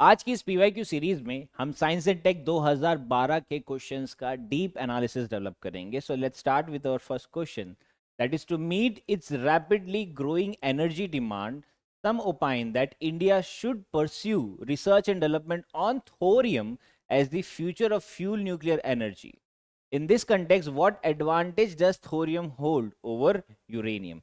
आज की इस पीवाईक्यू सीरीज में हम साइंस एंड टेक 2012 के क्वेश्चंस का डीप एनालिसिस डेवलप करेंगे. So let's start with our first question, that is to meet its rapidly growing energy demand. Some opine that India should pursue research and development on thorium as the future of fuel nuclear energy. In this context, what advantage does thorium hold over uranium?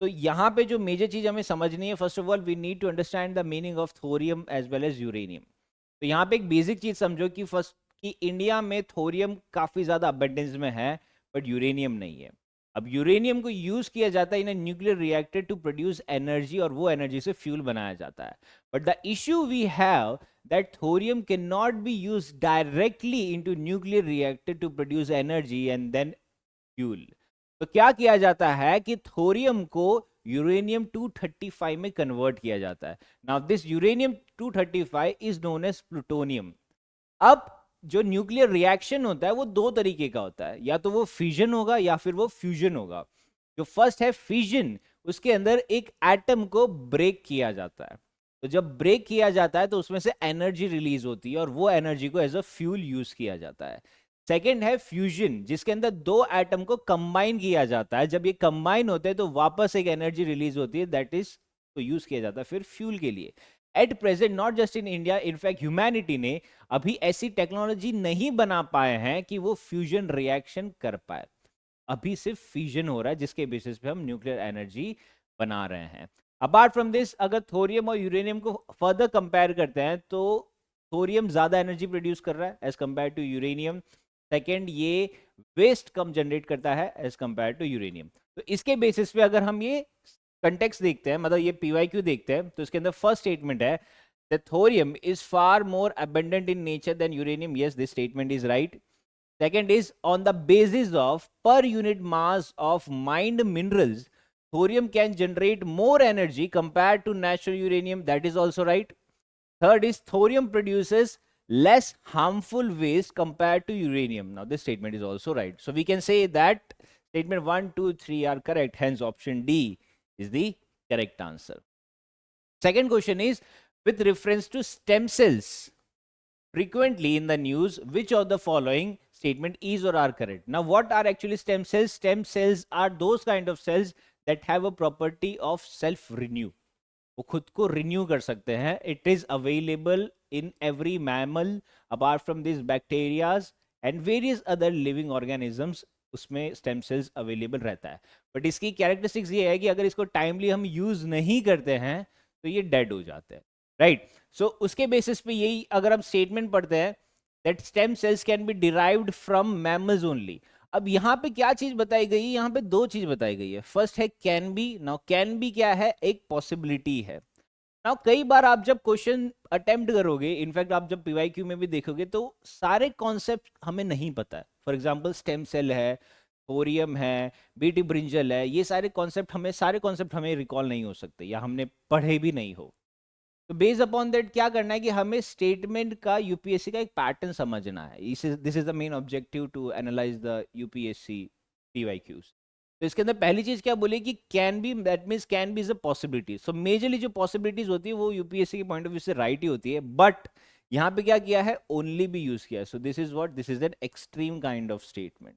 तो यहाँ पे जो major चीज हमें समझनी है, first of all we need to understand the meaning of thorium as well as uranium. तो यहाँ पे एक बेसिक चीज समझो कि फर्स्ट कि इंडिया में थोरियम काफी ज्यादा अबंडेंस में है, बट यूरेनियम नहीं है. अब यूरेनियम को यूज किया जाता है in a nuclear reactor to produce energy, और वो एनर्जी से फ्यूल बनाया जाता है. But the issue we have that thorium cannot be used directly into nuclear reactor to produce energy and then fuel. तो क्या किया जाता है कि थोरियम को यूरेनियम 235 में कन्वर्ट किया जाता है. Now this uranium 235 is known as plutonium. अब जो न्यूक्लियर रिएक्शन होता है वो दो तरीके का होता है, या तो वो फिजन होगा या फिर वो फ्यूजन होगा. जो फर्स्ट है फिजन, उसके अंदर एक एटम को ब्रेक किया जाता है. तो जब ब्रेक किया जाता है तो उसमें से एनर्जी रिलीज होती है और वो एनर्जी को एज अ फ्यूल यूज किया जाता है. सेकेंड है फ्यूजन, जिसके अंदर दो एटम को कंबाइन किया जाता है. जब ये कंबाइन होते हैं तो वापस एक एनर्जी रिलीज होती है, दैट इज तो यूज किया जाता है फिर फ्यूल के लिए. At present not just in India, in fact humanity ने अभी ऐसी टेक्नोलॉजी नहीं बना पाए हैं कि वो फ्यूजन रिएक्शन कर पाए. अभी सिर्फ फ्यूजन हो रहा है जिसके बेसिस पे हम न्यूक्लियर एनर्जी बना रहे हैं. अपार्ट फ्रॉम दिस, अगर थोरियम और यूरेनियम को फर्दर कंपेयर करते हैं तो थोरियम ज्यादा एनर्जी प्रोड्यूस कर रहा है as compare to uranium. Second, ये वेस्ट कम जनरेट करता है एज कंपेयर टू यूरेनियम. तो इसके बेसिस पे अगर हम ये कंटेक्स्ट देखते हैं, मतलब ये पीवाईक्यू देखते हैं, तो इसके अंदर फर्स्ट स्टेटमेंट है that thorium is far more abundant in nature than uranium. Yes, this statement is right. Second is, on the basis of per unit mass of mined minerals, thorium can generate more energy compared to natural uranium. That is also right. Third is, thorium produces less harmful waste compared to uranium. Now this statement is also right. So we can say that statement 1, 2, 3 are correct. Hence option D is the correct answer. Second question is, with reference to stem cells frequently in the news, which of the following statement is or are correct? Now what are actually stem cells? Stem cells are those kind of cells that have a property of self renew. वो खुद को renew कर सकते हैं. It is available in every mammal apart from this bacterias and various other living organisms. उसमें stem cells available रहता है. But इसकी कैरेक्टरिस्टिक्स ये है कि अगर इसको टाइमली हम यूज नहीं करते हैं तो ये डेड हो जाते हैं. राइट. सो उसके बेसिस पे यही अगर हम स्टेटमेंट पढ़ते हैं that stem cells can be derived from mammals only. अब यहाँ पे क्या चीज बताई गई है? यहाँ पे दो चीज बताई गई है. फर्स्ट है can be. Now can be क्या है? एक पॉसिबिलिटी है. नाउ कई बार आप जब क्वेश्चन अटेम्प्ट करोगे, इनफैक्ट आप जब पीवाईक्यू में भी देखोगे, तो सारे कॉन्सेप्ट हमें नहीं पता है. फॉर एग्जांपल स्टेम सेल है, थोरियम है, बीटी ब्रिंजल है, ये सारे कॉन्सेप्ट हमें रिकॉल नहीं हो सकते या हमने पढ़े भी नहीं हो. तो बेस्ड अपॉन दैट क्या करना है कि हमें स्टेटमेंट का यूपीएससी का एक पैटर्न समझना है. This is the main objective to analyse the UPSC PYQs. तो इसके अंदर पहली चीज क्या बोले कि can be, that means can be is a possibility. So majorly जो पॉसिबिलिटीज होती है वो यूपीएससी के पॉइंट ऑफ व्यू से राइट ही होती है, बट यहाँ पे क्या किया है? ओनली भी यूज किया है. So this is what, this is an extreme kind of statement.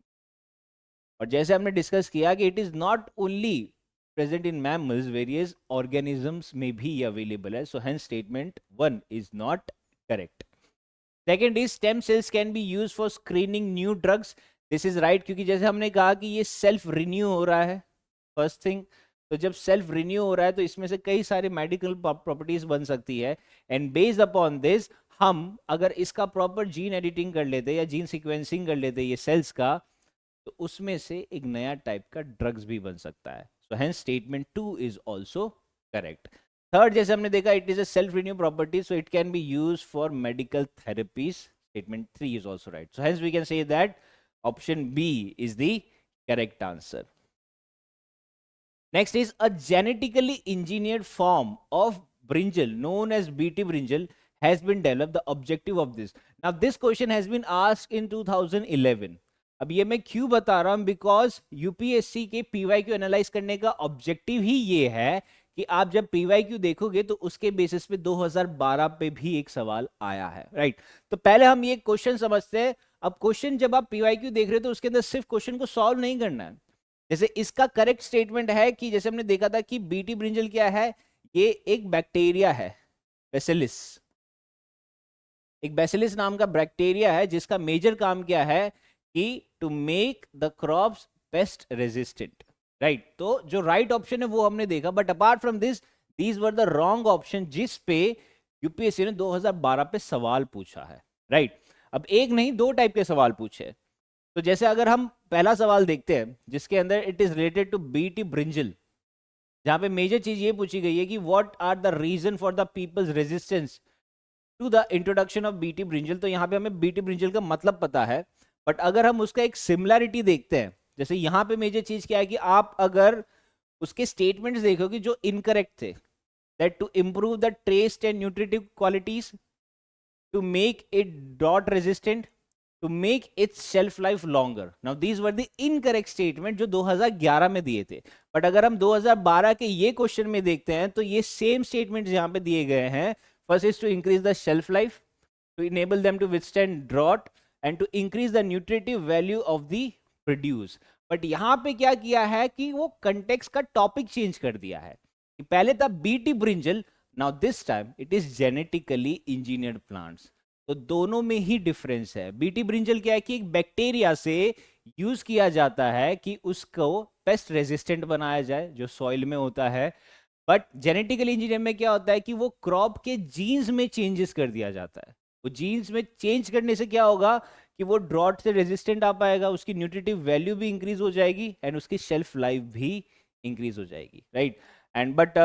और जैसे हमने डिस्कस किया कि it is not only present in mammals, various organisms may be available as. So hence statement 1 is not correct. Second is, stem cells can be used for screening new drugs. This is right, क्योंकि जैसे हमने कहा कि ये self renew हो रहा है. First thing, तो जब सेल्फ रिन्यू हो रहा है तो इसमें से कई सारे मेडिकल प्रॉपर्टीज बन सकती है. एंड बेस्ड अपॉन दिस, हम अगर इसका प्रॉपर जीन एडिटिंग कर लेते या जीन सीक्वेंसिंग कर लेते ये सेल्स का, तो उसमें से एक नया टाइप का ड्रग्स भी बन सकता है. So hence statement 2 is also correct. Third, जैसे हमने देखा, it is a self renew property, so it can be used for medical therapies. Statement 3 is also right. So hence we can say that option B is the correct answer. Next is, a genetically engineered form of brinjal known as BT brinjal has been developed. The objective of this. Now this question has been asked in 2011. अब ये मैं क्यों बता रहा हूं? Because UPSC के PYQ analyse करने का ऑब्जेक्टिव ही ये है कि आप जब पीवाईक्यू देखोगे तो उसके बेसिस पे 2012 पे भी एक सवाल आया है, राइट। तो पहले हम ये क्वेश्चन समझते हैं। अब क्वेश्चन जब आप पीवाईक्यू देख रहे हो तो उसके अंदर सिर्फ क्वेश्चन को सॉल्व नहीं करना है। जैसे इसका करेक्ट स्टेटमेंट है कि जैसे हमने देखा था कि बीटी ब्रिंजल क्या है, ये एक बैक्टीरिया है, बेसिलिस। एक बेसिलिस नाम का बैक्टीरिया है जिसका मेजर काम क्या है कि to make the crops pest resistant, right. तो जो राइट ऑप्शन है वो हमने देखा, but apart from this these were the wrong option जिस पे यूपीएससी ने 2012 पे सवाल पूछा है, राइट। अब एक नहीं दो टाइप के सवाल पूछे। तो जैसे अगर हम पहला सवाल देखते हैं जिसके अंदर it is related to BT brinjal, जहां पे मेजर चीज ये पूछी गई है कि what are the reason for the people's resistance to the introduction of BT brinjal. तो यहाँ पे हमें बीटी ब्रिंजल का मतलब पता है, बट अगर हम उसका एक सिमिलैरिटी देखते हैं, जैसे यहाँ पे मेजर चीज क्या है कि आप अगर उसके स्टेटमेंट्स देखोगे जो इनकरेक्ट थे, that to improve the taste and nutritive qualities, to make it drought resistant, to make its shelf life longer. Now these were the incorrect statement जो 2011 में दिए थे, बट अगर हम 2012 के ये क्वेश्चन में देखते हैं तो ये सेम स्टेटमेंट यहाँ पे दिए गए हैं। First is to increase the shelf life, to enable them to withstand drought and to increase the nutritive value of the produce. But यहाँ पे क्या किया है कि वो कंटेक्स्ट का टॉपिक चेंज कर दिया है। पहले था BT brinjal, now this time it is genetically engineered plants. तो दोनों में ही डिफरेंस है। बीटी ब्रिंजल क्या है कि एक बैक्टीरिया से यूज किया जाता है कि उसको पेस्ट रेजिस्टेंट बनाया जाए जो सॉइल में होता है, बट जेनेटिकल इंजीनियर में क्या होता है कि वो क्रॉप के जीन्स में चेंजेस कर दिया जाता है। वो जीन्स में चेंज करने से क्या होगा कि वो ड्रॉट से रेजिस्टेंट आ पाएगा, उसकी न्यूट्रिटिव वैल्यू भी इंक्रीज हो जाएगी एंड उसकी शेल्फ लाइफ भी इंक्रीज हो जाएगी, राइट। एंड बट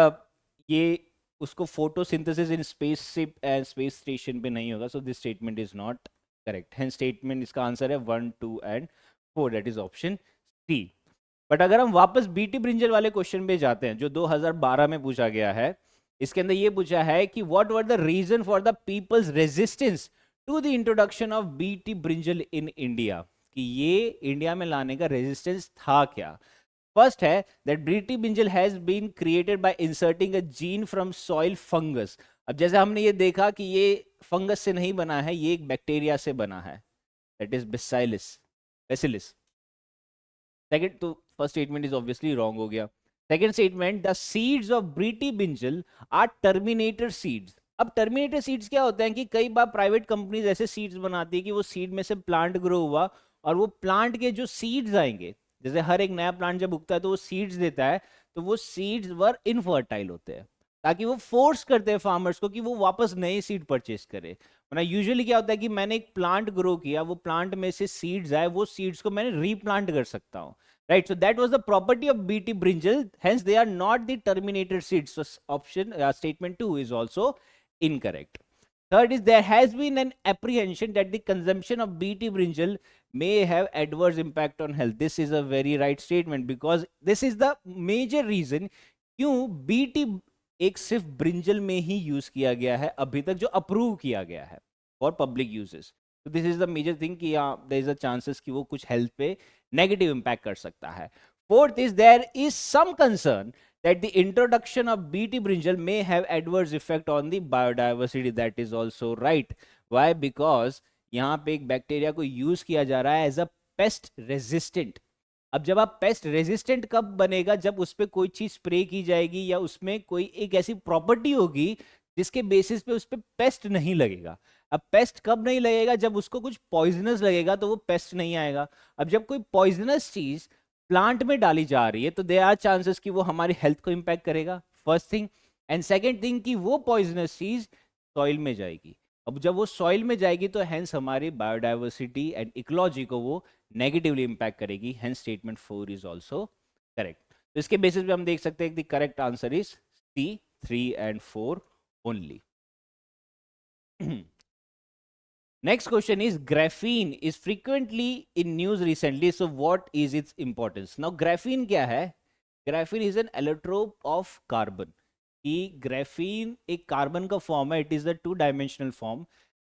ये उसको photosynthesis in spaceship and space station पे नहीं होगा, so this statement is not correct. Hence statement इसका आंसर है 1, 2 and 4, that is option C. But अगर हम वापस बीटी ब्रिंजल वाले क्वेश्चन पे जाते हैं जो 2012 में पूछा गया है, इसके अंदर ये पूछा है कि what were the reason for the people's resistance to the introduction of BT brinjal in India, कि ये इंडिया में लाने का रेजिस्टेंस था क्या। फर्स्ट है that BT brinjal has been created by inserting a gene from soil fungus। अब जैसे हमने ये देखा कि ये फंगस से नहीं बना है, ये एक बैक्टीरिया से बना है, that is bacillus। सेकंड, तो first statement is obviously wrong हो गया। Second statement, the seeds of BT brinjal are terminator seeds. अब टर्मिनेटर सीड्स क्या होते हैं कि कई बार प्राइवेट कंपनीज ऐसे सीड्स बनाती है कि वो सीड में से प्लांट ग्रो हुआ और वो प्लांट के जो सीड्स आएंगे, जैसे हर एक नया प्लांट जब उगता है तो वो सीड्स देता है, तो वो सीड्स वर इनफर्टाइल होते हैं ताकि वो फोर्स करते हैं फार्मर्स को कि वो वापस नए सीड परचेस करे। वरना यूजुअली क्या होता है कि मैंने एक प्लांट ग्रो किया, वो प्लांट में से सीड्स आए, वो सीड्स को मैंने रीप्लांट कर सकता हूँ, right. So that was the property of BT brinjal, hence they are not the terminated seeds. So option statement 2 is also incorrect. Third is there has been an apprehension that the consumption of BT brinjal may have adverse impact on health. This is a very right statement because this is the major reason क्यों BT एक सिर्फ brinjal में ही use किया गया है अभी तक, जो अप्रूव किया गया है फॉर पब्लिक यूजेस। तो this is the major thing कि देयर इज अ चांसेस कि वो कुछ हेल्थ पे नेगेटिव इंपैक्ट कर सकता है। Fourth is there is some concern that the introduction of BT brinjal may have adverse effect on the biodiversity. That is also right. Why? Because यहाँ पे एक बैक्टीरिया को यूज किया जा रहा है एज अ पेस्ट रेजिस्टेंट। अब जब आप पेस्ट रेजिस्टेंट कब बनेगा, जब उस पर कोई चीज स्प्रे की जाएगी या उसमें कोई एक ऐसी प्रॉपर्टी होगी जिसके बेसिस पे उस पर पेस्ट नहीं लगेगा। अब पेस्ट कब नहीं लगेगा, जब उसको कुछ पॉइजनस लगेगा तो वो पेस्ट नहीं आएगा। अब जब कोई पॉइजनस चीज प्लांट में डाली जा रही है तो देयर आर चांसेस कि वो हमारी हेल्थ को इंपैक्ट करेगा, first thing. And second thing कि वो पॉइजनस चीज सॉइल में जाएगी। अब जब वो सॉइल में जाएगी तो हेंस हमारी बायोडाइवर्सिटी एंड इकोलॉजी को वो नेगेटिवली इंपैक्ट करेगी। Hence statement 4 is also correct. तो इसके बेसिस पे हम देख सकते हैं कि the correct answer is C, 3 and 4 only. Next question is graphene is frequently in news recently. So what is its importance? Now graphene क्या है? Graphene is an allotrope of carbon. कि graphene एक कार्बन का form है, it is the 2-dimensional form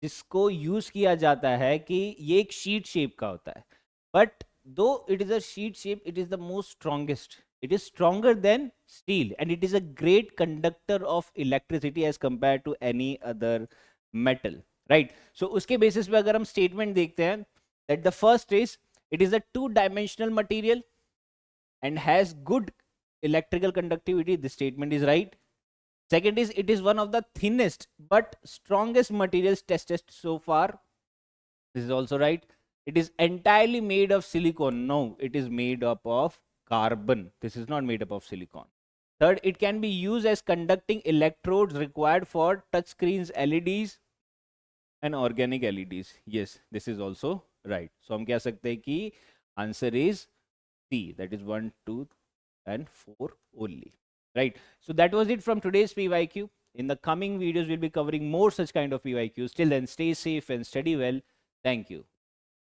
जिसको use किया जाता है कि ये एक शीट शेप का होता है, बट दो it is a sheet shape, it is the most strongest, it is stronger than steel, and it is a great conductor of electricity as compared to any other metal, right? So उसके basis पे अगर हम statement देखते हैं that the first is it is a two-dimensional material and has good electrical conductivity, this statement is right. Second is it is one of the thinnest but strongest materials tested so far, this is also right. It is entirely made of silicon, no, it is made up of carbon, this is not made up of silicon. Third, it can be used as conducting electrodes required for touchscreens, LEDs and organic LEDs. Yes, this is also right. So हम कह सकते हैं कि answer is C, that is 1, 2 and 4 only, right? So that was it from today's PYQ. In the coming videos, we'll be covering more such kind of PYQs. Till then, stay safe and study well. Thank you.